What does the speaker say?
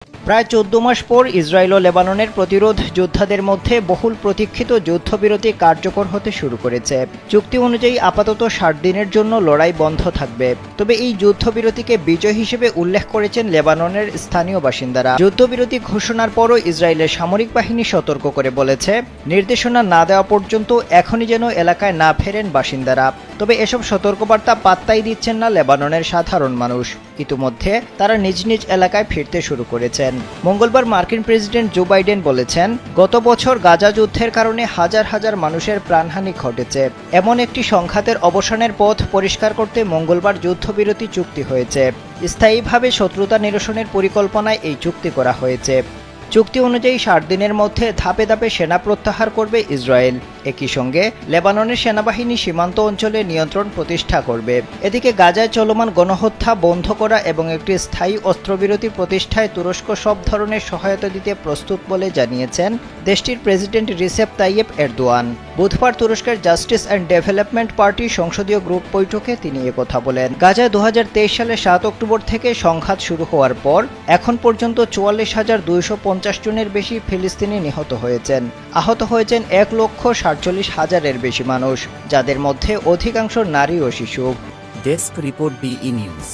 প্রায় ১৪ মাস পর ইসরায়েল ও লেবাননের প্রতিরোধ যোদ্ধাদের মধ্যে বহুল প্রতীক্ষিত যুদ্ধবিরতি কার্যকর হতে শুরু করেছে। চুক্তি অনুযায়ী আপাতত ৬০ দিনের জন্য লড়াই বন্ধ থাকবে। তবে এই যুদ্ধবিরতিকে বিজয় হিসেবে উল্লেখ করেছেন লেবাননের স্থানীয় বাসিন্দারা। যুদ্ধবিরতি ঘোষণার পরও ইসরায়েলের সামরিক বাহিনী সতর্ক করে বলেছে, নির্দেশনা না দেওয়া পর্যন্ত এখনই যেন এলাকায় না ফেরেন বাসিন্দারা। তবে এসব সতর্কবার্তা পাত্তাই দিচ্ছেন না লেবাননের সাধারণ মানুষ। ইতিমধ্যে তারা নিজ নিজ এলাকায় ফিরতে শুরু করেছেন। মঙ্গলবার মার্কিন প্রেসিডেন্ট জো বাইডেন বলেছেন, গত বছর গাজা যুদ্ধের কারণে হাজার হাজার মানুষের প্রাণহানি ঘটেছে। এমন একটি সংঘাতের অবসানের পথ পরিষ্কার করতে মঙ্গলবার যুদ্ধবিরতি চুক্তি হয়েছে। স্থায়ীভাবে শত্রুতা নিরসনের পরিকল্পনায় এই চুক্তি করা হয়েছে। চুক্তি অনুযায়ী ৬০ দিনের মধ্যে ধাপে ধাপে সেনা প্রত্যাহার করবে ইসরায়েল। একই সঙ্গে লেবাননের সেনাবাহিনী সীমান্ত অঞ্চলে নিয়ন্ত্রণ প্রতিষ্ঠা করবে। এদিকে গাজায় চলমান গণহত্যা বন্ধ করা এবং একটি স্থায়ী অস্ত্রবিরতি প্রতিষ্ঠায় তুরস্ক সব ধরনের সহায়তা দিতে প্রস্তুত বলে জানিয়েছেন দেশটির প্রেসিডেন্ট রিসেপ তাইয়েপ এরদোয়ান। বুধবার তুরস্কের জাস্টিস অ্যান্ড ডেভেলপমেন্ট পার্টির সংসদীয় গ্রুপ বৈঠকে তিনি একথা বলেন। গাজায় ২০২৩ সালের ৭ অক্টোবর থেকে সংঘাত শুরু হওয়ার পর এখন পর্যন্ত ৪৪,২৫০ জনের বেশি ফিলিস্তিনি নিহত হয়েছেন। আহত হয়েছেন ১,৪৭,০০০-এর বেশি মানুষ, যাদের মধ্যে অধিকাংশ নারী ও শিশু। Desk report BE news.